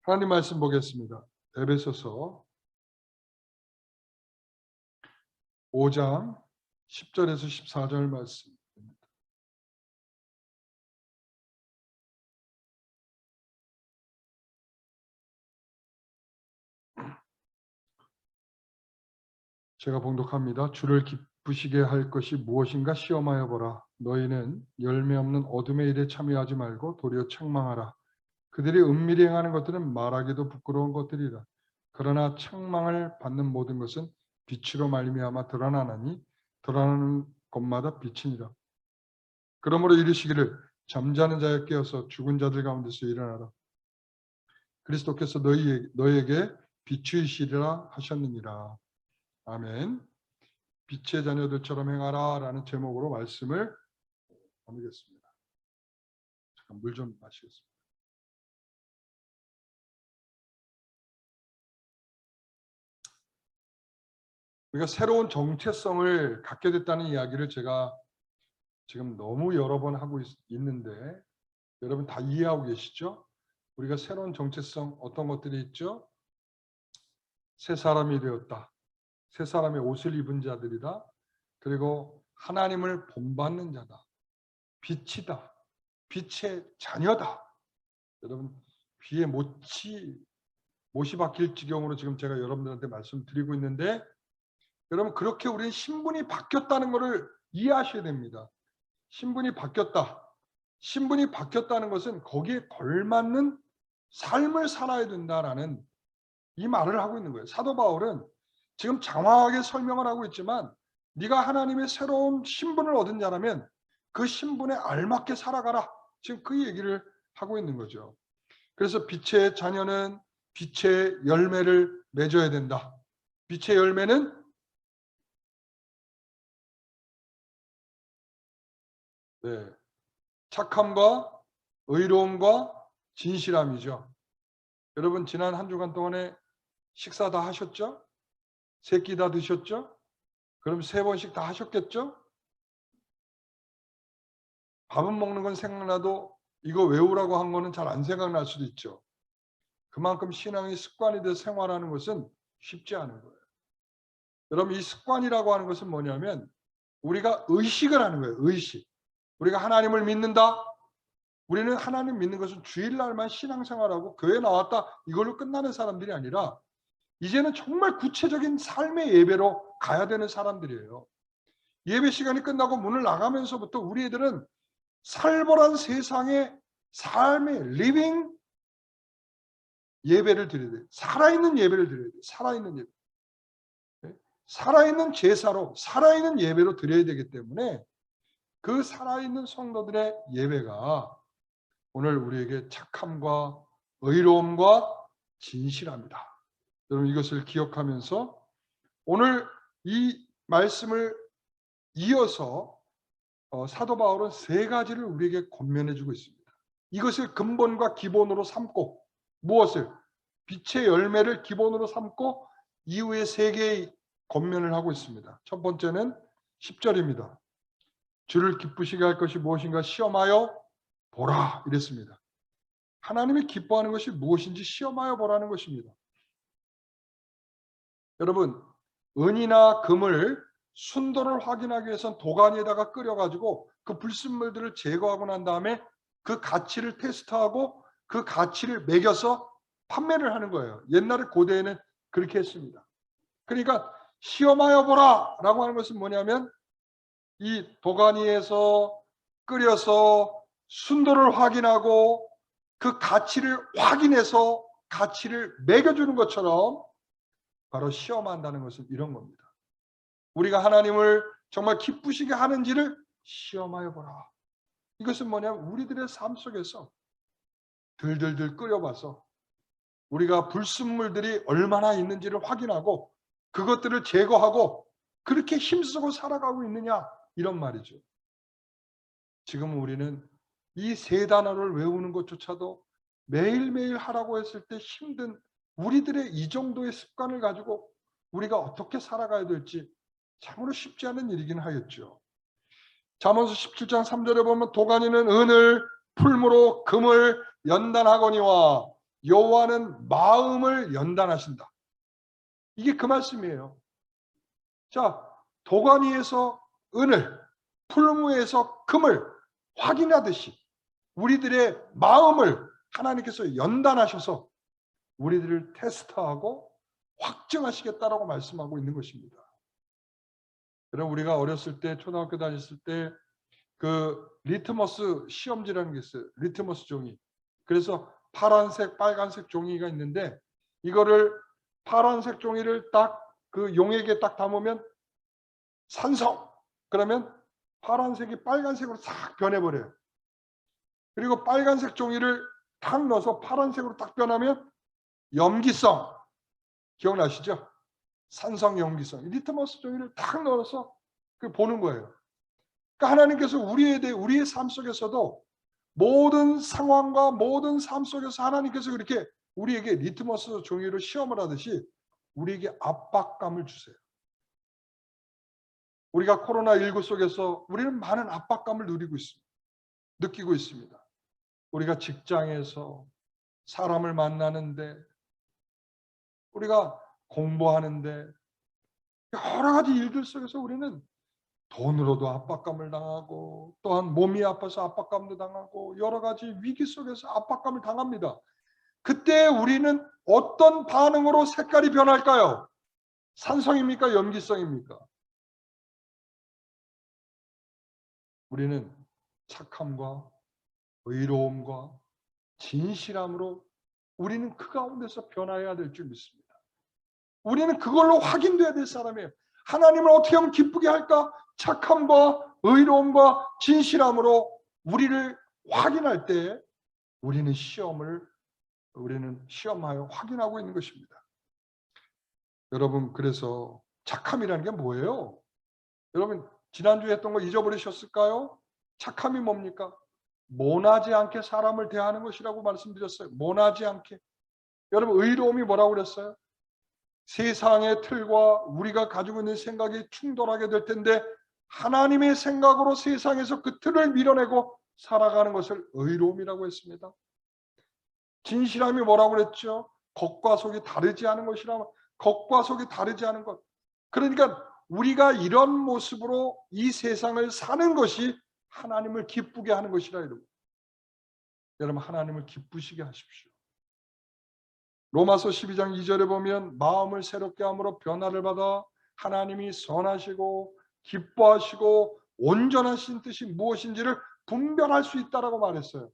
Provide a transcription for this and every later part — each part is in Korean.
하나님 말씀 보겠습니다. 에베소서 5장 10절에서 14절 말씀. 제가 봉독합니다. 주를 기쁘시게 할 것이 무엇인가 시험하여 보라. 너희는 열매 없는 어둠의 일에 참여하지 말고 도리어 책망하라. 그들이 은밀히 행하는 것들은 말하기도 부끄러운 것들이라. 그러나 책망을 받는 모든 것은 빛으로 말미암아 드러나나니 드러나는 것마다 빛이니라. 그러므로 이르시기를 잠자는 자여 깨어서 죽은 자들 가운데서 일어나라. 그리스도께서 너희에게 빛이시리라 하셨느니라. 아멘. 빛의 자녀들처럼 행하라 라는 제목으로 말씀을 나누겠습니다. 잠깐 물 좀 마시겠습니다. 우리가 새로운 정체성을 갖게 됐다는 이야기를 제가 지금 너무 여러 번 하고 있는데 여러분 다 이해하고 계시죠? 우리가 새로운 정체성 어떤 것들이 있죠? 새 사람이 되었다. 새 사람의 옷을 입은 자들이다. 그리고 하나님을 본받는 자다. 빛이다. 빛의 자녀다. 여러분 귀에 못이 박힐 지경으로 지금 제가 여러분들한테 말씀드리고 있는데 여러분 그렇게 우리는 신분이 바뀌었다는 것을 이해하셔야 됩니다. 신분이 바뀌었다. 신분이 바뀌었다는 것은 거기에 걸맞는 삶을 살아야 된다라는 이 말을 하고 있는 거예요. 사도 바울은 지금 장황하게 설명을 하고 있지만 네가 하나님의 새로운 신분을 얻은 자라면 그 신분에 알맞게 살아가라. 지금 그 얘기를 하고 있는 거죠. 그래서 빛의 자녀는 빛의 열매를 맺어야 된다. 빛의 열매는 착함과 의로움과 진실함이죠. 여러분 지난 한 주간 동안에 식사 다 하셨죠? 세 끼 다 드셨죠? 그럼 3번씩 다 하셨겠죠? 밥은 먹는 건 생각나도 이거 외우라고 한 거는 잘 안 생각날 수도 있죠. 그만큼 신앙이 습관이 돼서 생활하는 것은 쉽지 않은 거예요. 여러분 이 습관이라고 하는 것은 뭐냐면 우리가 의식을 하는 거예요. 의식. 우리가 하나님을 믿는다. 우리는 하나님 믿는 것은 주일날만 신앙생활하고 교회 나왔다 이걸로 끝나는 사람들이 아니라 이제는 정말 구체적인 삶의 예배로 가야 되는 사람들이에요. 예배 시간이 끝나고 문을 나가면서부터 우리 애들은 살벌한 세상의 삶의 리빙 예배를 드려야 돼요. 살아있는 예배를 드려야 돼요. 살아있는 예배. 살아있는 제사로 살아있는 예배로 드려야 되기 때문에 그 살아있는 성도들의 예배가 오늘 우리에게 착함과 의로움과 진실합니다. 여러분 이것을 기억하면서 오늘 이 말씀을 이어서 사도 바울은 3가지를 우리에게 권면해 주고 있습니다. 이것을 근본과 기본으로 삼고 무엇을? 빛의 열매를 기본으로 삼고 이후에 3개의 권면을 하고 있습니다. 첫 번째는 10절입니다. 주를 기쁘시게 할 것이 무엇인가 시험하여 보라 이랬습니다. 하나님이 기뻐하는 것이 무엇인지 시험하여 보라는 것입니다. 여러분 은이나 금을 순도를 확인하기 위해서는 도가니에다가 끓여가지고 그 불순물들을 제거하고 난 다음에 그 가치를 테스트하고 그 가치를 매겨서 판매를 하는 거예요. 옛날에 고대에는 그렇게 했습니다. 그러니까 시험하여 보라 라고 하는 것은 뭐냐면 이 도가니에서 끓여서 순도를 확인하고 그 가치를 확인해서 가치를 매겨주는 것처럼 바로 시험한다는 것은 이런 겁니다. 우리가 하나님을 정말 기쁘시게 하는지를 시험하여 보라. 이것은 뭐냐면 우리들의 삶 속에서 들들들 끓여봐서 우리가 불순물들이 얼마나 있는지를 확인하고 그것들을 제거하고 그렇게 힘쓰고 살아가고 있느냐 이런 말이죠. 지금 우리는 이 3단어를 외우는 것조차도 매일매일 하라고 했을 때 힘든 우리들의 이 정도의 습관을 가지고 우리가 어떻게 살아가야 될지 참으로 쉽지 않은 일이긴 하겠죠. 잠언서 17장 3절에 보면 도가니는 은을 풀무로 금을 연단하거니와 여호와는 마음을 연단하신다. 이게 그 말씀이에요. 자, 도가니에서 은을, 풀무에서 금을 확인하듯이 우리들의 마음을 하나님께서 연단하셔서 우리들을 테스트하고 확증하시겠다라고 말씀하고 있는 것입니다. 여러분, 우리가 어렸을 때, 초등학교 다녔을 때 그 리트머스 시험지라는 게 있어요. 리트머스 종이. 그래서 파란색, 빨간색 종이가 있는데 이거를 파란색 종이를 딱 그 용액에 딱 담으면 산성. 그러면 파란색이 빨간색으로 싹 변해버려요. 그리고 빨간색 종이를 탁 넣어서 파란색으로 딱 변하면 염기성. 기억나시죠? 산성 염기성. 리트머스 종이를 탁 넣어서 그 보는 거예요. 그러니까 하나님께서 우리의 삶 속에서도 모든 상황과 모든 삶 속에서 하나님께서 그렇게 우리에게 리트머스 종이로 시험을 하듯이 우리에게 압박감을 주세요. 우리가 코로나19 속에서 우리는 많은 압박감을 느끼고 있습니다. 우리가 직장에서 사람을 만나는데, 우리가 공부하는데, 여러 가지 일들 속에서 우리는 돈으로도 압박감을 당하고, 또한 몸이 아파서 압박감도 당하고, 여러 가지 위기 속에서 압박감을 당합니다. 그때 우리는 어떤 반응으로 색깔이 변할까요? 산성입니까? 염기성입니까? 우리는 착함과 의로움과 진실함으로 우리는 그 가운데서 변화해야 될 줄 믿습니다. 우리는 그걸로 확인돼야 될 사람이에요. 하나님을 어떻게 하면 기쁘게 할까? 착함과 의로움과 진실함으로 우리를 확인할 때 우리는 시험하여 확인하고 있는 것입니다. 여러분, 그래서 착함이라는 게 뭐예요? 여러분, 지난주에 했던 거 잊어버리셨을까요? 착함이 뭡니까? 모나지 않게 사람을 대하는 것이라고 말씀드렸어요. 모나지 않게. 여러분, 의로움이 뭐라고 그랬어요? 세상의 틀과 우리가 가지고 있는 생각이 충돌하게 될 텐데 하나님의 생각으로 세상에서 그 틀을 밀어내고 살아가는 것을 의로움이라고 했습니다. 진실함이 뭐라고 그랬죠? 겉과 속이 다르지 않은 것이라. 겉과 속이 다르지 않은 것. 그러니까 우리가 이런 모습으로 이 세상을 사는 것이 하나님을 기쁘게 하는 것이라. 여러분, 하나님을 기쁘시게 하십시오. 로마서 12장 2절에 보면 마음을 새롭게 함으로 변화를 받아 하나님이 선하시고 기뻐하시고 온전하신 뜻이 무엇인지를 분별할 수 있다라고 말했어요.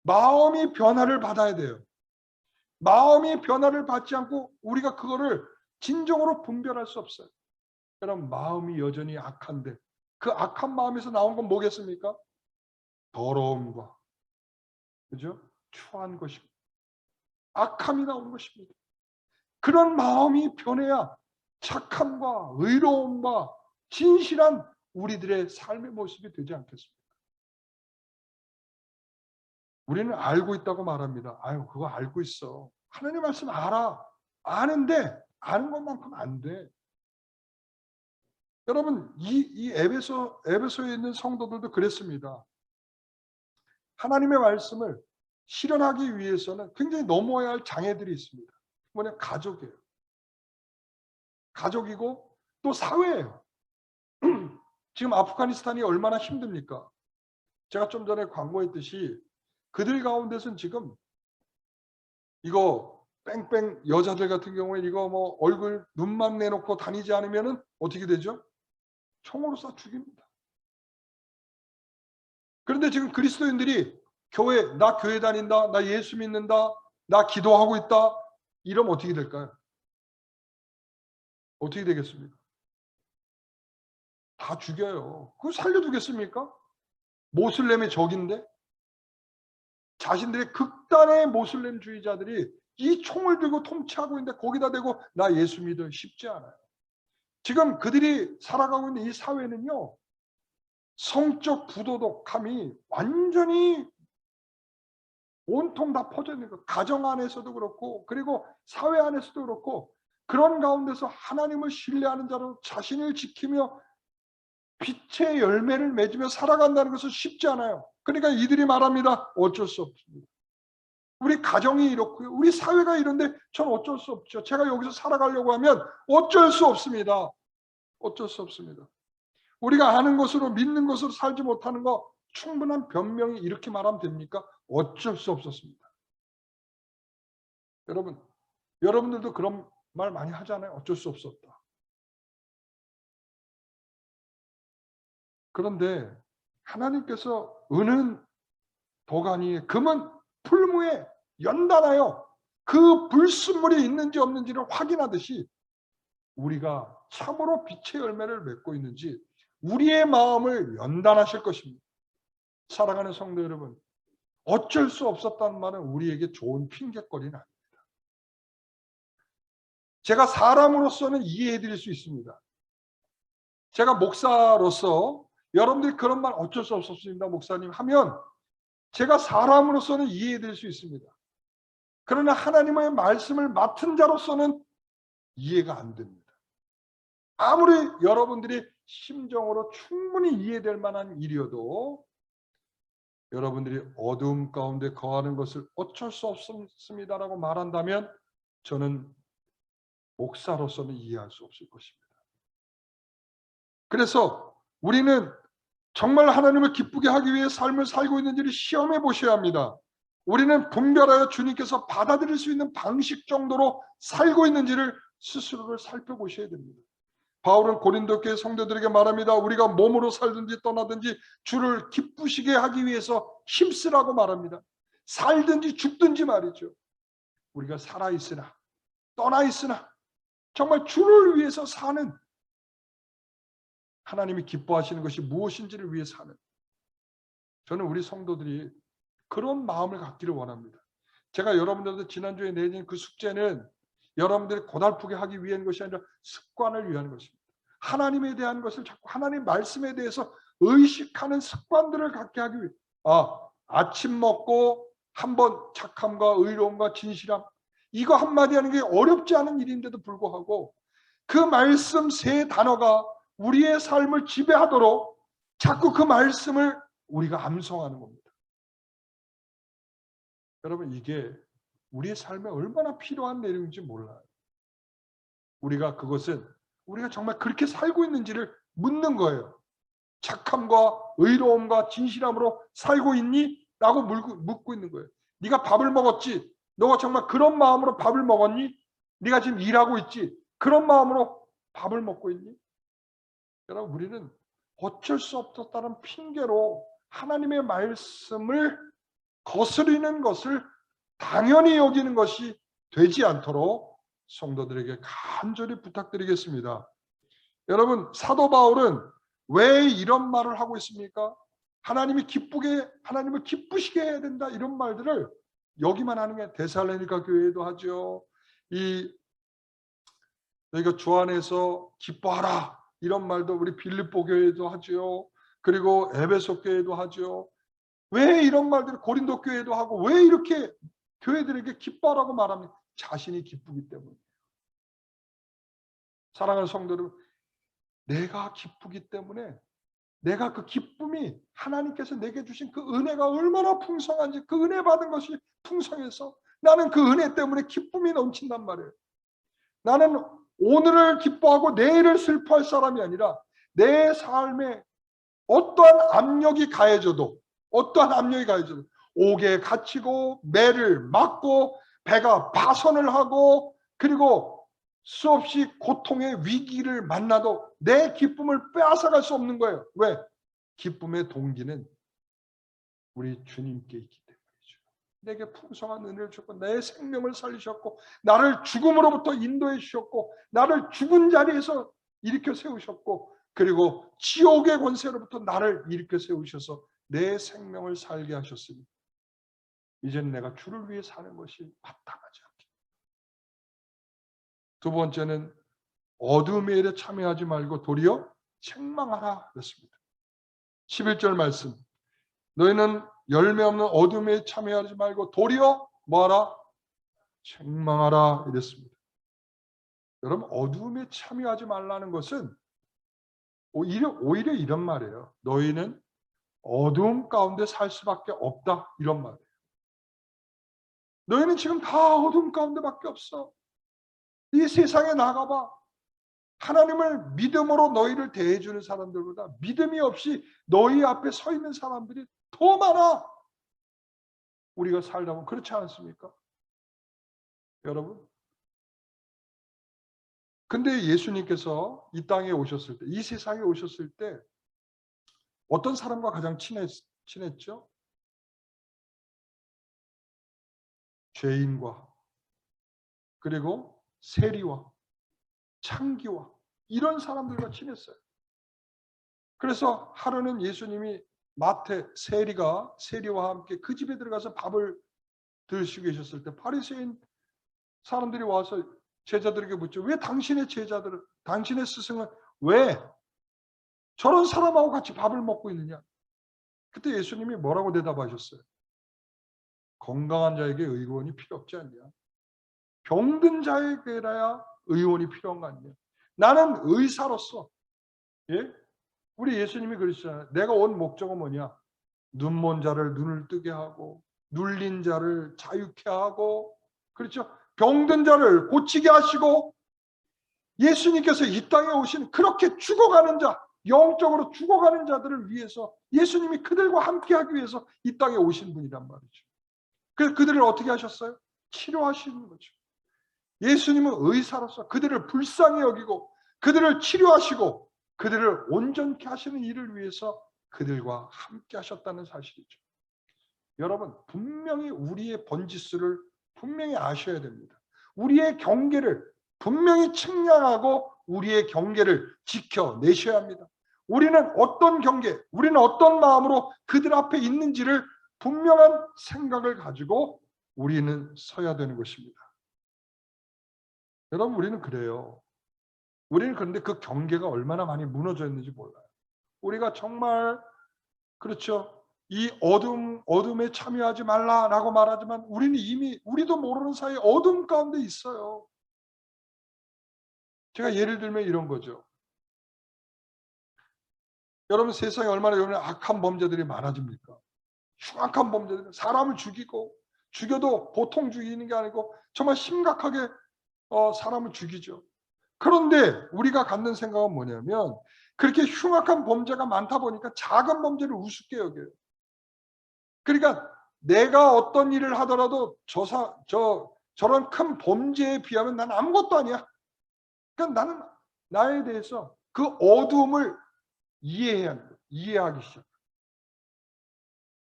마음이 변화를 받아야 돼요. 마음이 변화를 받지 않고 우리가 그거를 진정으로 분별할 수 없어요. 여러분, 마음이 여전히 악한데 그 악한 마음에서 나온 건 뭐겠습니까? 더러움과, 그죠? 추한 것입니다. 악함이 나오는 것입니다. 그런 마음이 변해야 착함과 의로움과 진실한 우리들의 삶의 모습이 되지 않겠습니까? 우리는 알고 있다고 말합니다. 아유, 그거 알고 있어. 하나님 말씀 알아. 아는데 아는 것만큼 안 돼. 여러분, 이 에베소에 있는 성도들도 그랬습니다. 하나님의 말씀을 실현하기 위해서는 굉장히 넘어야 할 장애들이 있습니다. 뭐냐? 가족이에요. 가족이고 또 사회예요. 지금 아프가니스탄이 얼마나 힘듭니까? 제가 좀 전에 광고했듯이 그들 가운데서는 지금 이거 뺑뺑 여자들 같은 경우에 이거 뭐 얼굴 눈만 내놓고 다니지 않으면은 어떻게 되죠? 총으로 쏴 죽입니다. 그런데 지금 그리스도인들이 나 교회 다닌다, 나 예수 믿는다, 나 기도하고 있다, 이러면 어떻게 될까요? 어떻게 되겠습니까? 다 죽여요. 그거 살려두겠습니까? 모슬렘의 적인데 자신들의 극단의 모슬렘주의자들이 이 총을 들고 통치하고 있는데 거기다 대고 나 예수 믿어. 쉽지 않아요. 지금 그들이 살아가고 있는 이 사회는요, 성적 부도덕함이 완전히 온통 다 퍼져 있는 거예요. 가정 안에서도 그렇고 그리고 사회 안에서도 그렇고 그런 가운데서 하나님을 신뢰하는 자로 자신을 지키며 빛의 열매를 맺으며 살아간다는 것은 쉽지 않아요. 그러니까 이들이 말합니다. 어쩔 수 없습니다. 우리 가정이 이렇고요. 우리 사회가 이런데 전 어쩔 수 없죠. 제가 여기서 살아가려고 하면 어쩔 수 없습니다. 어쩔 수 없습니다. 우리가 아는 것으로 믿는 것으로 살지 못하는 거 충분한 변명이 이렇게 말하면 됩니까? 어쩔 수 없었습니다. 여러분들도 그런 말 많이 하잖아요. 어쩔 수 없었다. 그런데 하나님께서 은은 도가니에 금은 풀무에 연단하여 그 불순물이 있는지 없는지를 확인하듯이 우리가 참으로 빛의 열매를 맺고 있는지 우리의 마음을 연단하실 것입니다. 사랑하는 성도 여러분, 어쩔 수 없었다는 말은 우리에게 좋은 핑계거리는 아닙니다. 제가 사람으로서는 이해해 드릴 수 있습니다. 제가 목사로서 여러분들이 그런 말 어쩔 수 없었습니다, 목사님 하면 제가 사람으로서는 이해해 드릴 수 있습니다. 그러나 하나님의 말씀을 맡은 자로서는 이해가 안 됩니다. 아무리 여러분들이 심정으로 충분히 이해될 만한 일이어도 여러분들이 어두움 가운데 거하는 것을 어쩔 수 없습니다라고 말한다면 저는 목사로서는 이해할 수 없을 것입니다. 그래서 우리는 정말 하나님을 기쁘게 하기 위해 삶을 살고 있는지를 시험해 보셔야 합니다. 우리는 분별하여 주님께서 받아들일 수 있는 방식 정도로 살고 있는지를 스스로를 살펴보셔야 됩니다. 바울은 고린도 교회 성도들에게 말합니다. 우리가 몸으로 살든지 떠나든지 주를 기쁘시게 하기 위해서 힘쓰라고 말합니다. 살든지 죽든지 말이죠. 우리가 살아있으나 떠나있으나 정말 주를 위해서 사는, 하나님이 기뻐하시는 것이 무엇인지를 위해 사는, 저는 우리 성도들이 그런 마음을 갖기를 원합니다. 제가 여러분들도 지난주에 내준 그 숙제는 여러분들이 고달프게 하기 위한 것이 아니라 습관을 위한 것입니다. 하나님에 대한 것을 자꾸 하나님 말씀에 대해서 의식하는 습관들을 갖게 하기 위해 아침 먹고 한번 착함과 의로움과 진실함, 이거 한마디 하는 게 어렵지 않은 일인데도 불구하고 그 말씀 세 단어가 우리의 삶을 지배하도록 자꾸 그 말씀을 우리가 암송하는 겁니다. 여러분, 이게 우리의 삶에 얼마나 필요한 내용인지 몰라요. 우리가 그것은 우리가 정말 그렇게 살고 있는지를 묻는 거예요. 착함과 의로움과 진실함으로 살고 있니? 라고 묻고 있는 거예요. 네가 밥을 먹었지? 너가 정말 그런 마음으로 밥을 먹었니? 네가 지금 일하고 있지? 그런 마음으로 밥을 먹고 있니? 여러분, 우리는 어쩔 수 없었다는 핑계로 하나님의 말씀을 거스르는 것을 당연히 여기는 것이 되지 않도록 성도들에게 간절히 부탁드리겠습니다. 여러분, 사도 바울은 왜 이런 말을 하고 있습니까? 하나님을 기쁘시게 해야 된다, 이런 말들을 여기만 하는 게 데살로니가 교회도 하죠. 너희가 주 안에서 기뻐하라, 이런 말도 우리 빌립보 교회도 하죠. 그리고 에베소 교회도 하죠. 왜 이런 말들을 고린도 교회도 하고 왜 이렇게 교회들에게 기뻐하라고 말합니까? 자신이 기쁘기 때문에. 사랑하는 성도 여러분, 내가 기쁘기 때문에, 내가 그 기쁨이 하나님께서 내게 주신 그 은혜가 얼마나 풍성한지, 그 은혜 받은 것이 풍성해서 나는 그 은혜 때문에 기쁨이 넘친단 말이에요. 나는 오늘을 기뻐하고 내일을 슬퍼할 사람이 아니라 내 삶에 어떠한 압력이 가해져도 옥에 갇히고 매를 맞고 배가 파선을 하고 그리고 수없이 고통의 위기를 만나도 내 기쁨을 빼앗아갈 수 없는 거예요. 왜? 기쁨의 동기는 우리 주님께 있기 때문이죠. 내게 풍성한 은혜를 주셨고 내 생명을 살리셨고 나를 죽음으로부터 인도해 주셨고 나를 죽은 자리에서 일으켜 세우셨고 그리고 지옥의 권세로부터 나를 일으켜 세우셔서 내 생명을 살게 하셨으니 이제는 내가 주를 위해 사는 것이 마땅하지 않게. 두 번째는 어둠의 일에 참여하지 말고 도리어 책망하라 그랬습니다. 11절 말씀. 너희는 열매 없는 어둠에 참여하지 말고 도리어 뭐하라? 책망하라 이랬습니다. 여러분, 어둠에 참여하지 말라는 것은 오히려 이런 말이에요. 너희는 어둠 가운데 살 수밖에 없다, 이런 말이에요. 너희는 지금 다 어둠 가운데밖에 없어. 이 세상에 나가봐. 하나님을 믿음으로 너희를 대해주는 사람들보다 믿음이 없이 너희 앞에 서 있는 사람들이 더 많아. 우리가 살다 보면 그렇지 않습니까? 여러분. 근데 예수님께서 이 땅에 오셨을 때, 이 세상에 오셨을 때 어떤 사람과 가장 친했죠? 죄인과, 그리고 세리와 창기와 이런 사람들과 친했어요. 그래서 하루는 예수님이 마태 세리와 함께 그 집에 들어가서 밥을 드시고 계셨을 때 바리새인 사람들이 와서 제자들에게 묻죠. 왜 당신의 스승은 왜 저런 사람하고 같이 밥을 먹고 있느냐? 그때 예수님이 뭐라고 대답하셨어요? 건강한 자에게 의원이 필요 없지 않냐? 병든 자에게라야 의원이 필요한 거 아니냐? 나는 의사로서, 예? 우리 예수님이 그러시잖아요. 내가 온 목적은 뭐냐? 눈먼 자를 눈을 뜨게 하고, 눌린 자를 자유케 하고, 그렇죠? 병든 자를 고치게 하시고, 예수님께서 이 땅에 오신 그렇게 죽어가는 자, 영적으로 죽어가는 자들을 위해서 예수님이 그들과 함께하기 위해서 이 땅에 오신 분이란 말이죠. 그래서 그들을 어떻게 하셨어요? 치료하시는 거죠. 예수님은 의사로서 그들을 불쌍히 여기고 그들을 치료하시고 그들을 온전케 하시는 일을 위해서 그들과 함께 하셨다는 사실이죠. 여러분, 분명히 우리의 번지수를 분명히 아셔야 됩니다. 우리의 경계를 분명히 측량하고 우리의 경계를 지켜내셔야 합니다. 우리는 어떤 경계, 우리는 어떤 마음으로 그들 앞에 있는지를 분명한 생각을 가지고 우리는 서야 되는 것입니다. 여러분, 우리는 그래요. 우리는 그런데 그 경계가 얼마나 많이 무너져 있는지 몰라요. 우리가 정말 그렇죠. 이 어둠에 참여하지 말라라고 말하지만 우리는 이미 우리도 모르는 사이에 어둠 가운데 있어요. 제가 예를 들면 이런 거죠. 여러분, 세상에 얼마나 여러분 악한 범죄들이 많아집니까? 흉악한 범죄들, 사람을 죽여도 보통 죽이는 게 아니고 정말 심각하게 사람을 죽이죠. 그런데 우리가 갖는 생각은 뭐냐면 그렇게 흉악한 범죄가 많다 보니까 작은 범죄를 우습게 여겨요. 그러니까 내가 어떤 일을 하더라도 저런 큰 범죄에 비하면 난 아무것도 아니야. 그러니까 나는 나에 대해서 그 어두움을 이해하기 시작.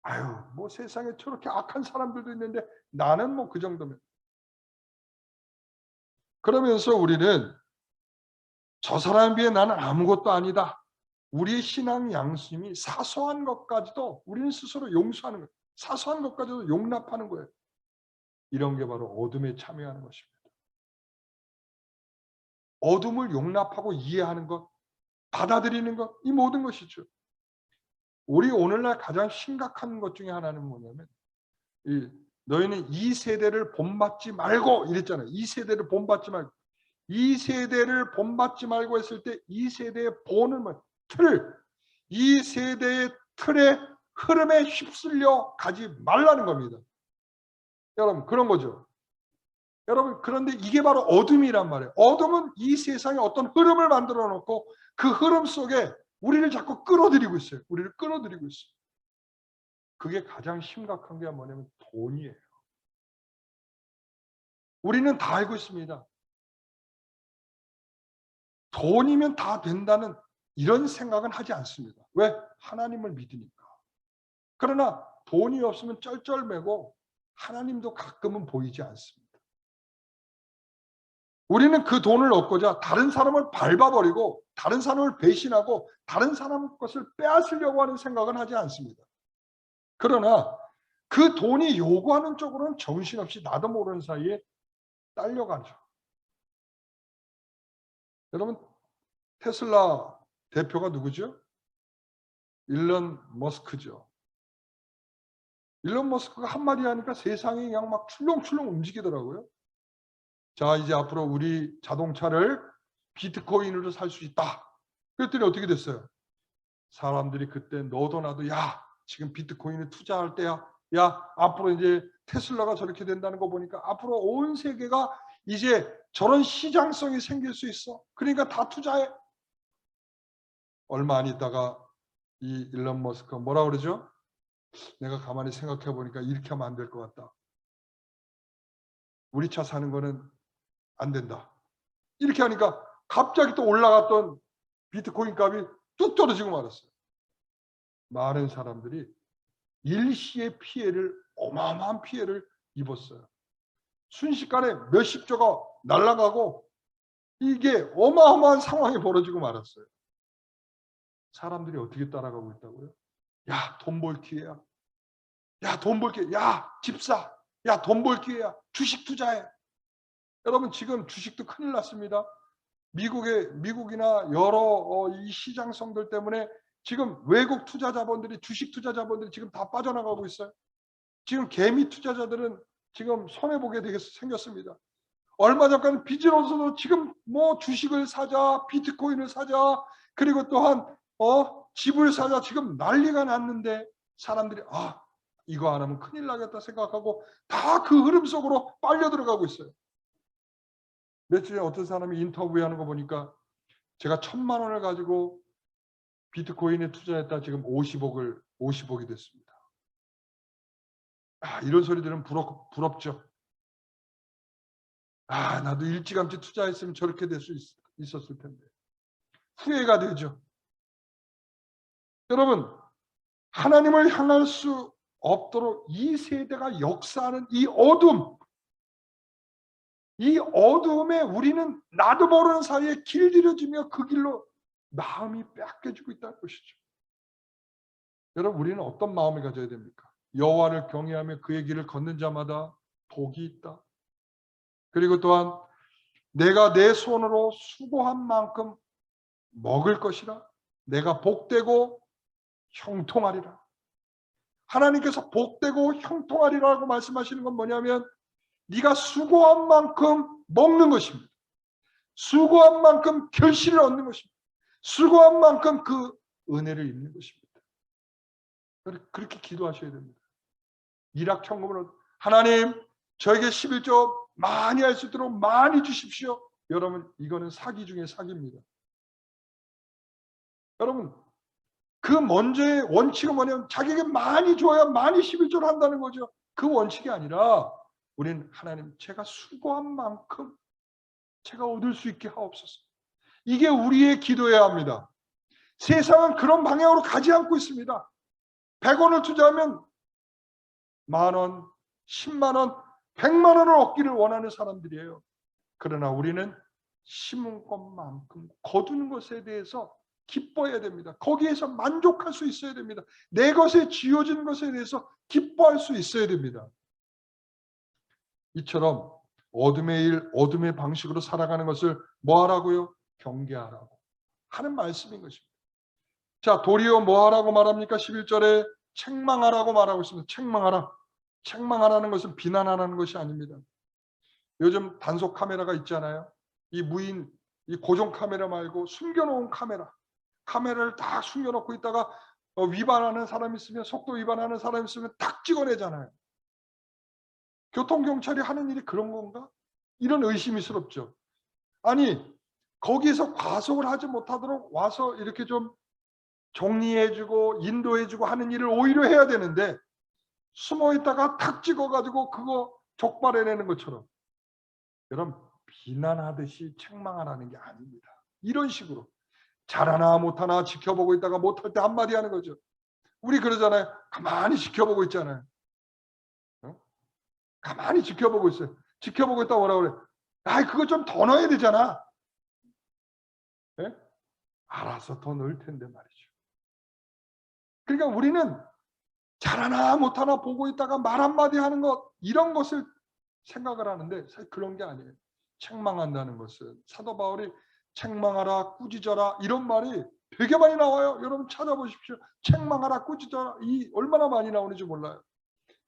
아유, 뭐 세상에 저렇게 악한 사람들도 있는데 나는 뭐 그 정도면. 그러면서 우리는 저 사람에 비해 나는 아무것도 아니다. 우리의 신앙 양심이 사소한 것까지도 우리는 스스로 용서하는 거예요. 사소한 것까지도 용납하는 거예요. 이런 게 바로 어둠에 참여하는 것입니다. 어둠을 용납하고 이해하는 것, 받아들이는 것, 이 모든 것이죠. 우리 오늘날 가장 심각한 것 중에 하나는 뭐냐면 너희는 이 세대를 본받지 말고 이랬잖아요. 이 세대를 본받지 말고. 이 세대를 본받지 말고 했을 때 이 세대의 본은 뭐? 이 세대의 틀의 흐름에 휩쓸려 가지 말라는 겁니다. 여러분, 그런 거죠. 여러분, 그런데 이게 바로 어둠이란 말이에요. 어둠은 이 세상에 어떤 흐름을 만들어 놓고 그 흐름 속에 우리를 자꾸 끌어들이고 있어요. 우리를 끌어들이고 있어요. 그게 가장 심각한 게 뭐냐면 돈이에요. 우리는 다 알고 있습니다. 돈이면 다 된다는 이런 생각은 하지 않습니다. 왜? 하나님을 믿으니까. 그러나 돈이 없으면 쩔쩔매고 하나님도 가끔은 보이지 않습니다. 우리는 그 돈을 얻고자 다른 사람을 밟아버리고 다른 사람을 배신하고 다른 사람 것을 빼앗으려고 하는 생각은 하지 않습니다. 그러나 그 돈이 요구하는 쪽으로는 정신없이 나도 모르는 사이에 딸려가죠. 여러분, 테슬라 대표가 누구죠? 일론 머스크죠. 일론 머스크가 한마디 하니까 세상이 그냥 막 출렁출렁 움직이더라고요. 자, 이제 앞으로 우리 자동차를 비트코인으로 살 수 있다. 그랬더니 어떻게 됐어요? 사람들이 그때 너도 나도 야, 지금 비트코인에 투자할 때야. 야, 앞으로 이제 테슬라가 저렇게 된다는 거 보니까 앞으로 온 세계가 이제 저런 시장성이 생길 수 있어. 그러니까 다 투자해. 얼마 안 있다가 이 일론 머스크가 뭐라 그러죠? 내가 가만히 생각해 보니까 이렇게 하면 안 될 것 같다. 우리 차 사는 거는 안 된다. 이렇게 하니까 갑자기 또 올라갔던 비트코인 값이 뚝 떨어지고 말았어요. 많은 사람들이 일시의 피해를, 어마어마한 피해를 입었어요. 순식간에 몇십조가 날아가고 이게 어마어마한 상황이 벌어지고 말았어요. 사람들이 어떻게 따라가고 있다고요? 야, 돈 벌 기회야. 야, 돈 벌 기회. 야, 집 사. 야, 돈 벌 기회야. 주식 투자해. 여러분, 지금 주식도 큰일 났습니다. 미국이나 여러 이 시장성들 때문에 지금 외국 투자 자본들이, 주식 투자 자본들이 지금 다 빠져나가고 있어요. 지금 개미 투자자들은 지금 손해보게 생겼습니다. 얼마 전까지 빚으로서도 지금 뭐 주식을 사자, 비트코인을 사자, 그리고 또한 집을 사자, 지금 난리가 났는데 사람들이 이거 안 하면 큰일 나겠다 생각하고 다 그 흐름 속으로 빨려 들어가고 있어요. 며칠 전에 어떤 사람이 인터뷰하는 거 보니까 제가 1,000만 원을 가지고 비트코인에 투자했다 지금 50억이 됐습니다. 이런 소리 들으면 부럽죠. 나도 일찌감치 투자했으면 저렇게 될 수 있었을 텐데. 후회가 되죠. 여러분, 하나님을 향할 수 없도록 이 세대가 역사하는 이 어둠에 우리는 나도 모르는 사이에 길들여지며 그 길로 마음이 뺏겨지고 있다는 것이죠. 여러분, 우리는 어떤 마음을 가져야 됩니까? 여호와를 경외하며 그의 길을 걷는 자마다 복이 있다. 그리고 또한 내가 내 손으로 수고한 만큼 먹을 것이라. 내가 복되고 형통하리라. 하나님께서 복되고 형통하리라고 말씀하시는 건 뭐냐면 네가 수고한 만큼 먹는 것입니다. 수고한 만큼 결실을 얻는 것입니다. 수고한 만큼 그 은혜를 입는 것입니다. 그렇게 기도하셔야 됩니다. 일확천금으로 하나님 저에게 11조 많이 할 수 있도록 많이 주십시오. 여러분, 이거는 사기 중에 사기입니다. 여러분, 그 먼저의 원칙은 뭐냐면 자기에게 많이 줘야 많이 11조를 한다는 거죠. 그 원칙이 아니라 우리는 하나님 제가 수고한 만큼 제가 얻을 수 있게 하옵소서. 이게 우리의 기도여야 합니다. 세상은 그런 방향으로 가지 않고 있습니다. 100원을 투자하면 10,000원, 100,000원, 100만 원을 얻기를 원하는 사람들이에요. 그러나 우리는 심은 것만큼 거두는 것에 대해서 기뻐해야 됩니다. 거기에서 만족할 수 있어야 됩니다. 내 것에 쥐어진 것에 대해서 기뻐할 수 있어야 됩니다. 이처럼 어둠의 일, 어둠의 방식으로 살아가는 것을 뭐 하라고요? 경계하라고 하는 말씀인 것입니다. 자, 도리어 뭐 하라고 말합니까? 11절에 책망하라고 말하고 있습니다. 책망하라. 책망하라는 것은 비난하라는 것이 아닙니다. 요즘 단속 카메라가 있잖아요. 이 고정 카메라 말고 숨겨놓은 카메라를 딱 숨겨놓고 있다가 위반하는 사람이 있으면, 속도 위반하는 사람이 있으면 딱 찍어내잖아요. 교통경찰이 하는 일이 그런 건가? 이런 의심스럽죠. 아니, 거기에서 과속을 하지 못하도록 와서 이렇게 좀 정리해주고 인도해주고 하는 일을 오히려 해야 되는데 숨어있다가 탁 찍어가지고 그거 적발해내는 것처럼, 여러분, 비난하듯이 책망하라는 게 아닙니다. 이런 식으로 잘하나 못하나 지켜보고 있다가 못할 때 한마디 하는 거죠. 우리 그러잖아요. 가만히 지켜보고 있잖아요. 가만히 지켜보고 있어요. 지켜보고 있다고 뭐라 그래? 그거 좀 더 넣어야 되잖아. 네? 알아서 더 넣을 텐데 말이죠. 그러니까 우리는 잘하나 못하나 보고 있다가 말 한마디 하는 것, 이런 것을 생각을 하는데 사실 그런 게 아니에요. 책망한다는 것은, 사도 바울이 책망하라, 꾸짖어라, 이런 말이 되게 많이 나와요. 여러분 찾아보십시오. 책망하라, 꾸짖어라, 이 얼마나 많이 나오는지 몰라요.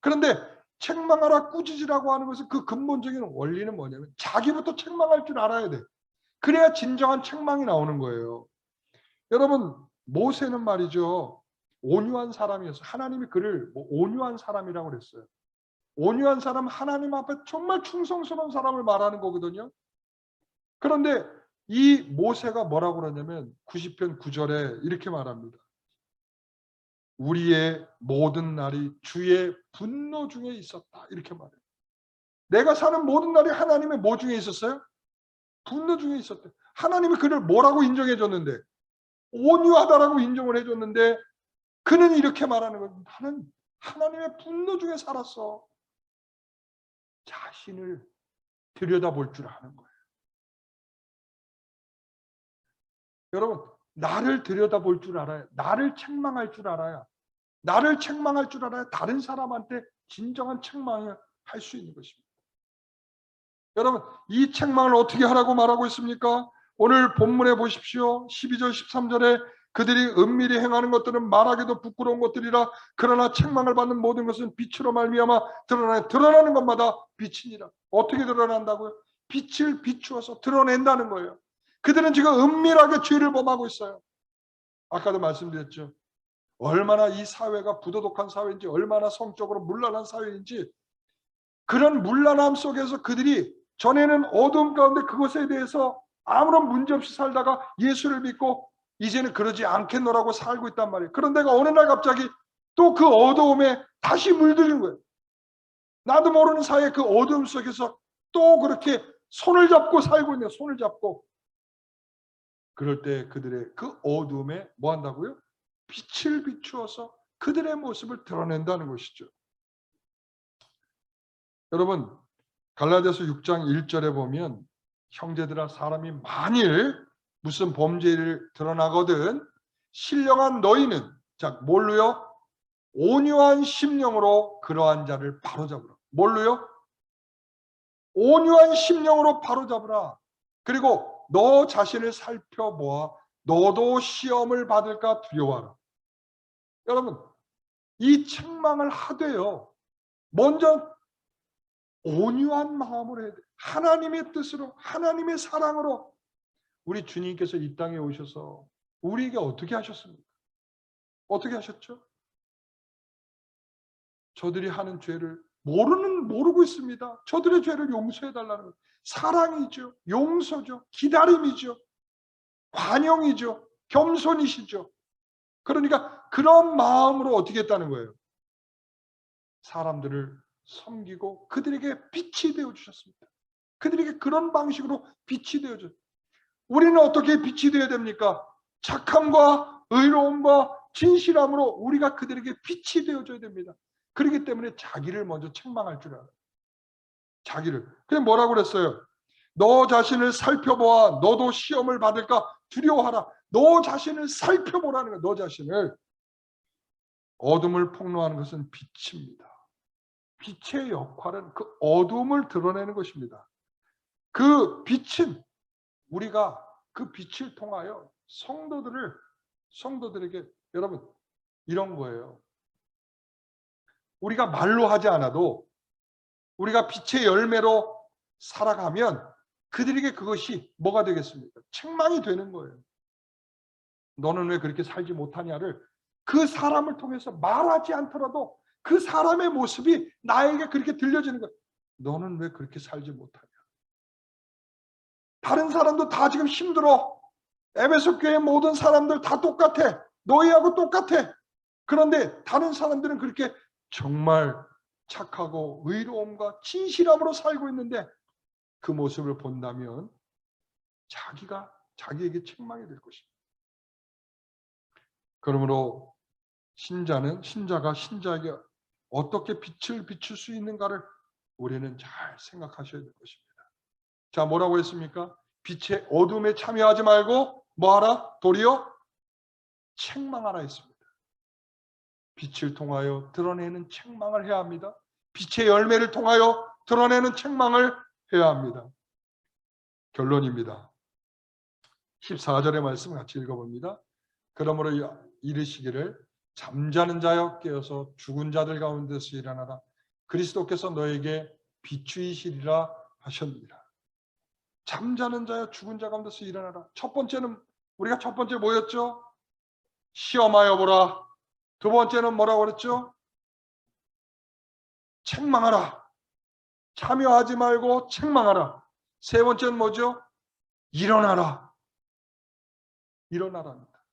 그런데 책망하라, 꾸짖으라고 하는 것은 그 근본적인 원리는 뭐냐면 자기부터 책망할 줄 알아야 돼. 그래야 진정한 책망이 나오는 거예요. 여러분, 모세는 말이죠, 온유한 사람이었어요. 하나님이 그를 온유한 사람이라고 그랬어요. 온유한 사람, 하나님 앞에 정말 충성스러운 사람을 말하는 거거든요. 그런데 이 모세가 뭐라고 그러냐면 90편 9절에 이렇게 말합니다. 우리의 모든 날이 주의 분노 중에 있었다. 이렇게 말해요. 내가 사는 모든 날이 하나님의 뭐 중에 있었어요? 분노 중에 있었대. 하나님이 그를 뭐라고 인정해 줬는데, 온유하다라고 인정을 해줬는데, 그는 이렇게 말하는 거예요. 나는 하나님의 분노 중에 살았어. 자신을 들여다볼 줄 아는 거예요. 여러분, 나를 들여다볼 줄 알아야, 나를 책망할 줄 알아야, 나를 책망할 줄 알아야 다른 사람한테 진정한 책망을 할 수 있는 것입니다. 여러분, 이 책망을 어떻게 하라고 말하고 있습니까? 오늘 본문에 보십시오. 12절 13절에 그들이 은밀히 행하는 것들은 말하기도 부끄러운 것들이라. 그러나 책망을 받는 모든 것은 빛으로 말미암아 드러나는 것마다 빛이니라. 어떻게 드러난다고요? 빛을 비추어서 드러낸다는 거예요. 그들은 지금 은밀하게 죄를 범하고 있어요. 아까도 말씀드렸죠. 얼마나 이 사회가 부도덕한 사회인지, 얼마나 성적으로 문란한 사회인지, 그런 문란함 속에서 그들이 전에는 어두움 가운데 그것에 대해서 아무런 문제 없이 살다가 예수를 믿고 이제는 그러지 않겠노라고 살고 있단 말이에요. 그런데 어느 날 갑자기 또 그 어두움에 다시 물들인 거예요. 나도 모르는 사이에 그 어두움 속에서 또 그렇게 손을 잡고 살고 있네요. 손을 잡고. 그럴 때 그들의 그 어두움에 뭐 한다고요? 빛을 비추어서 그들의 모습을 드러낸다는 것이죠. 여러분, 갈라디아서 6장 1절에 보면 형제들아 사람이 만일 무슨 범죄를 드러나거든 신령한 너희는 자 뭘로요? 온유한 심령으로 그러한 자를 바로잡으라. 뭘로요? 온유한 심령으로 바로잡으라. 그리고 너 자신을 살펴보아 너도 시험을 받을까 두려워하라. 여러분, 이 책망을 하되요 먼저 온유한 마음으로 해야 돼. 하나님의 뜻으로, 하나님의 사랑으로. 우리 주님께서 이 땅에 오셔서 우리에게 어떻게 하셨습니까? 어떻게 하셨죠? 저들이 하는 죄를 모르고 있습니다. 저들의 죄를 용서해 달라는 것. 사랑이죠. 용서죠. 기다림이죠. 관용이죠. 겸손이시죠. 그러니까 그런 마음으로 어떻게 했다는 거예요? 사람들을 섬기고 그들에게 빛이 되어 주셨습니다. 그들에게 그런 방식으로 빛이 되어 줬습니다. 우리는 어떻게 빛이 되어야 됩니까? 착함과 의로움과 진실함으로 우리가 그들에게 빛이 되어줘야 됩니다. 그렇기 때문에 자기를 먼저 책망할 줄 알아요. 자기를. 그냥 뭐라고 그랬어요? 너 자신을 살펴보아 너도 시험을 받을까 두려워하라. 너 자신을 살펴보라는 거예요. 너 자신을. 어둠을 폭로하는 것은 빛입니다. 빛의 역할은 그 어둠을 드러내는 것입니다. 그 빛은 우리가 그 빛을 통하여 성도들에게 여러분 이런 거예요. 우리가 말로 하지 않아도 우리가 빛의 열매로 살아가면 그들에게 그것이 뭐가 되겠습니까? 책망이 되는 거예요. 너는 왜 그렇게 살지 못하냐를 그 사람을 통해서 말하지 않더라도 그 사람의 모습이 나에게 그렇게 들려지는 거예요. 너는 왜 그렇게 살지 못하냐? 다른 사람도 다 지금 힘들어. 에베소 교회 모든 사람들 다 똑같아. 너희하고 똑같아. 그런데 다른 사람들은 그렇게 정말 착하고 의로움과 진실함으로 살고 있는데 그 모습을 본다면 자기에게 책망이 될 것입니다. 그러므로 신자가 신자에게 어떻게 빛을 비출 수 있는가를 우리는 잘 생각하셔야 될 것입니다. 자, 뭐라고 했습니까? 빛의 어둠에 참여하지 말고 뭐하라? 도리어 책망하라 했습니다. 빛을 통하여 드러내는 책망을 해야 합니다. 빛의 열매를 통하여 드러내는 책망을 해야 합니다. 결론입니다. 14절의 말씀 같이 읽어봅니다. 그러므로 이르시기를 잠자는 자여 깨어서 죽은 자들 가운데서 일어나라. 그리스도께서 너에게 비추이시리라 하셨느니라. 잠자는 자여 죽은 자 가운데서 일어나라. 첫 번째는 우리가 첫 번째 뭐였죠? 시험하여 보라. 두 번째는 뭐라고 그랬죠? 책망하라. 참여하지 말고 책망하라. 세 번째는 뭐죠? 일어나라. 일어나랍니다.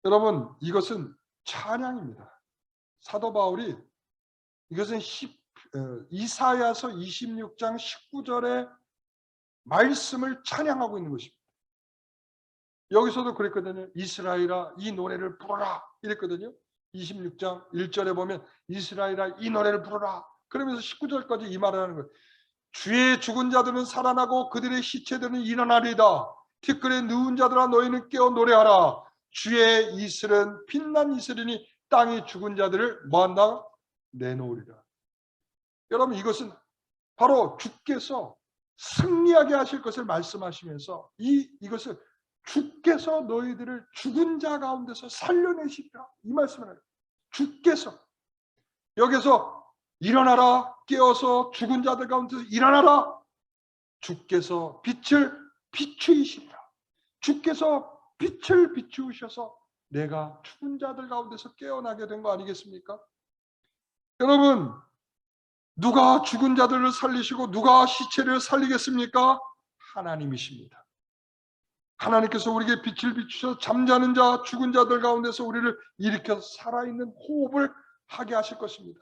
여러분, 이것은 찬양입니다. 사도 바울이 이것은 이사야서 26장 19절의 말씀을 찬양하고 있는 것입니다. 여기서도 그랬거든요. 이스라엘아 이 노래를 부르라 이랬거든요. 26장 1절에 보면 이스라엘아 이 노래를 부르라. 그러면서 19절까지 이 말을 하는 거예요. 주의 죽은 자들은 살아나고 그들의 시체들은 일어나리이다. 티끌에 누운 자들아 너희는 깨어 노래하라. 주의 이슬은 빛난 이슬이니 땅이 죽은 자들을 뭐한다? 내놓으리라. 여러분, 이것은 바로 주께서 승리하게 하실 것을 말씀하시면서 이것을 주께서 너희들을 죽은 자 가운데서 살려내시리라 이 말씀을 해요. 주께서 여기서 일어나라 깨어서 죽은 자들 가운데서 일어나라. 주께서 빛을 비추이시리라. 주께서 빛을 비추셔서 내가 죽은 자들 가운데서 깨어나게 된 거 아니겠습니까? 여러분, 누가 죽은 자들을 살리시고 누가 시체를 살리겠습니까? 하나님이십니다. 하나님께서 우리에게 빛을 비추셔서 잠자는 자, 죽은 자들 가운데서 우리를 일으켜 살아있는 호흡을 하게 하실 것입니다.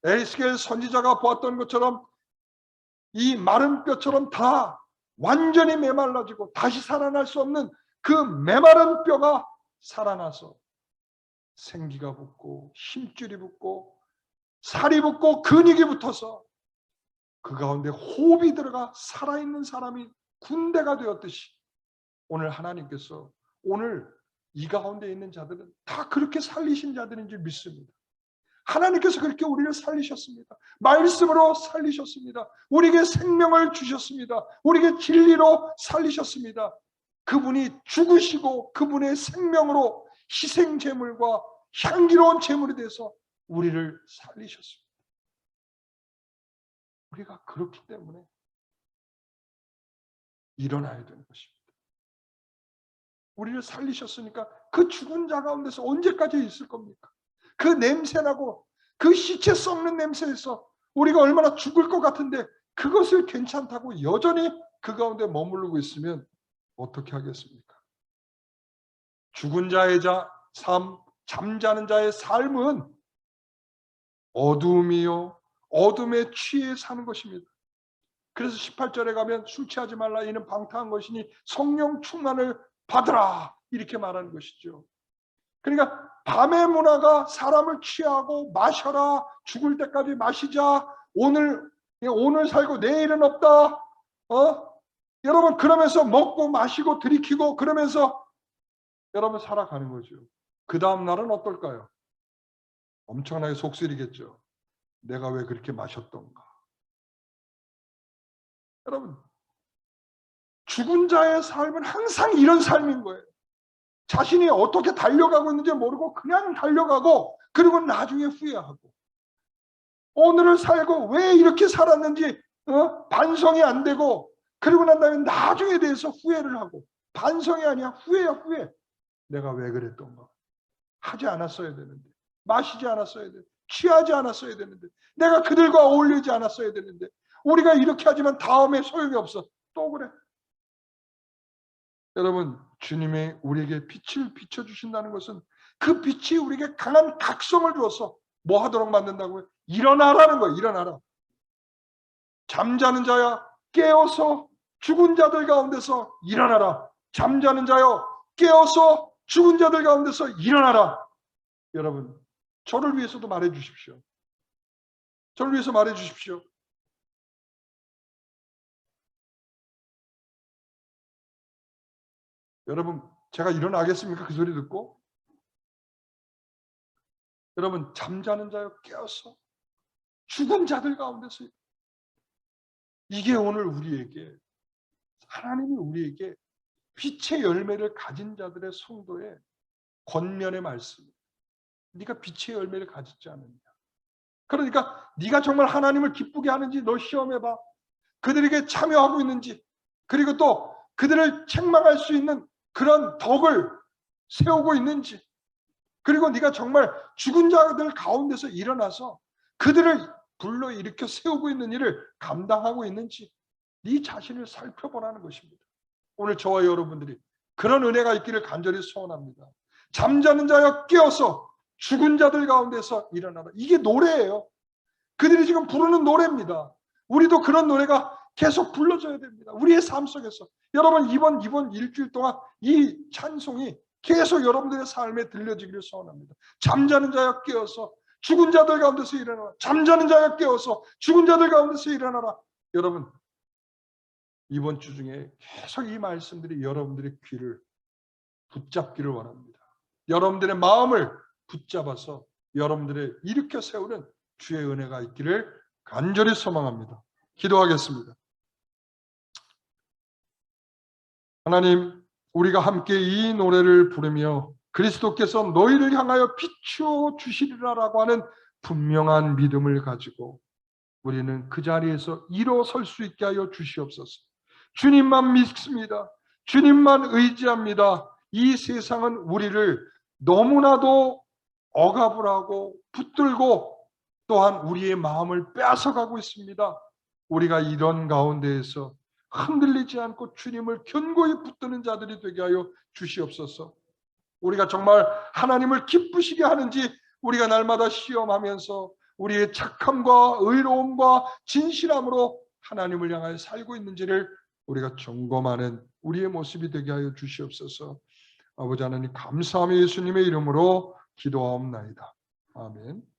에스겔 선지자가 보았던 것처럼 이 마른 뼈처럼 다 완전히 메말라지고 다시 살아날 수 없는 그 메마른 뼈가 살아나서 생기가 붙고 힘줄이 붙고 살이 붙고 근육이 붙어서 그 가운데 호흡이 들어가 살아있는 사람이 군대가 되었듯이 오늘 하나님께서 오늘 이 가운데 있는 자들은 다 그렇게 살리신 자들인 줄 믿습니다. 하나님께서 그렇게 우리를 살리셨습니다. 말씀으로 살리셨습니다. 우리에게 생명을 주셨습니다. 우리에게 진리로 살리셨습니다. 그분이 죽으시고 그분의 생명으로 희생제물과 향기로운 제물이 돼서 우리를 살리셨습니다. 우리가 그렇기 때문에 일어나야 되는 것입니다. 우리를 살리셨으니까 그 죽은 자 가운데서 언제까지 있을 겁니까? 그 냄새나고 그 시체 썩는 냄새에서 우리가 얼마나 죽을 것 같은데 그것을 괜찮다고 여전히 그 가운데 머무르고 있으면 어떻게 하겠습니까? 죽은 자의 삶, 잠자는 자의 삶은 어둠이요 어둠에 취해 사는 것입니다. 그래서 18절에 가면 술 취하지 말라 이는 방탕한 것이니 성령 충만을 받으라 이렇게 말하는 것이죠. 그러니까 밤의 문화가 사람을 취하고 마셔라 죽을 때까지 마시자 오늘 살고 내일은 없다. 여러분 그러면서 먹고 마시고 들이키고 그러면서 여러분 살아가는 거죠. 그 다음 날은 어떨까요? 엄청나게 속쓰리겠죠. 내가 왜 그렇게 마셨던가. 여러분 죽은 자의 삶은 항상 이런 삶인 거예요. 자신이 어떻게 달려가고 있는지 모르고 그냥 달려가고 그리고 나중에 후회하고 오늘을 살고 왜 이렇게 살았는지 반성이 안 되고 그리고 난 다음에 나중에 대해서 후회를 하고 반성이 아니야 후회야 후회. 내가 왜 그랬던가. 하지 않았어야 되는데 마시지 않았어야 되는데 취하지 않았어야 되는데 내가 그들과 어울리지 않았어야 되는데 우리가 이렇게 하지만 다음에 소용이 없어. 또 그래. 여러분 주님이 우리에게 빛을 비춰주신다는 것은 그 빛이 우리에게 강한 각성을 주어서 뭐 하도록 만든다고요? 일어나라는 거예요. 일어나라. 잠자는 자야 깨어서 죽은 자들 가운데서 일어나라. 잠자는 자여 깨어서 죽은 자들 가운데서 일어나라. 여러분 저를 위해서도 말해 주십시오. 저를 위해서 말해 주십시오. 여러분 제가 일어나겠습니까? 그 소리 듣고? 여러분 잠자는 자여 깨어서 죽은 자들 가운데서 이게 오늘 우리에게 하나님이 우리에게 빛의 열매를 가진 자들의 성도의 권면의 말씀입니다. 네가 빛의 열매를 가지지 않느냐. 그러니까 네가 정말 하나님을 기쁘게 하는지 너 시험해봐. 그들에게 참여하고 있는지 그리고 또 그들을 책망할 수 있는 그런 덕을 세우고 있는지 그리고 네가 정말 죽은 자들 가운데서 일어나서 그들을 불러일으켜 세우고 있는 일을 감당하고 있는지 네 자신을 살펴보라는 것입니다. 오늘 저와 여러분들이 그런 은혜가 있기를 간절히 소원합니다. 잠자는 자여 깨어서 죽은 자들 가운데서 일어나라. 이게 노래예요. 그들이 지금 부르는 노래입니다. 우리도 그런 노래가 계속 불러줘야 됩니다. 우리의 삶 속에서. 여러분 이번 일주일 동안 이 찬송이 계속 여러분들의 삶에 들려지기를 소원합니다. 잠자는 자여 깨어서 죽은 자들 가운데서 일어나라. 잠자는 자여 깨어서 죽은 자들 가운데서 일어나라. 여러분 이번 주 중에 계속 이 말씀들이 여러분들의 귀를 붙잡기를 원합니다. 여러분들의 마음을 붙잡아서 여러분들의 일으켜 세우는 주의 은혜가 있기를 간절히 소망합니다. 기도하겠습니다. 하나님, 우리가 함께 이 노래를 부르며 그리스도께서 너희를 향하여 비추어 주시리라라고 하는 분명한 믿음을 가지고 우리는 그 자리에서 일어설 수 있게 하여 주시옵소서. 주님만 믿습니다. 주님만 의지합니다. 이 세상은 우리를 너무나도 억압을 하고 붙들고 또한 우리의 마음을 빼앗아가고 있습니다. 우리가 이런 가운데에서 흔들리지 않고 주님을 견고히 붙드는 자들이 되게 하여 주시옵소서. 우리가 정말 하나님을 기쁘시게 하는지 우리가 날마다 시험하면서 우리의 착함과 의로움과 진실함으로 하나님을 향하여 살고 있는지를 우리가 점검하는 우리의 모습이 되게 하여 주시옵소서. 아버지 하나님 감사하며 예수님의 이름으로 기도하옵나이다. 아멘.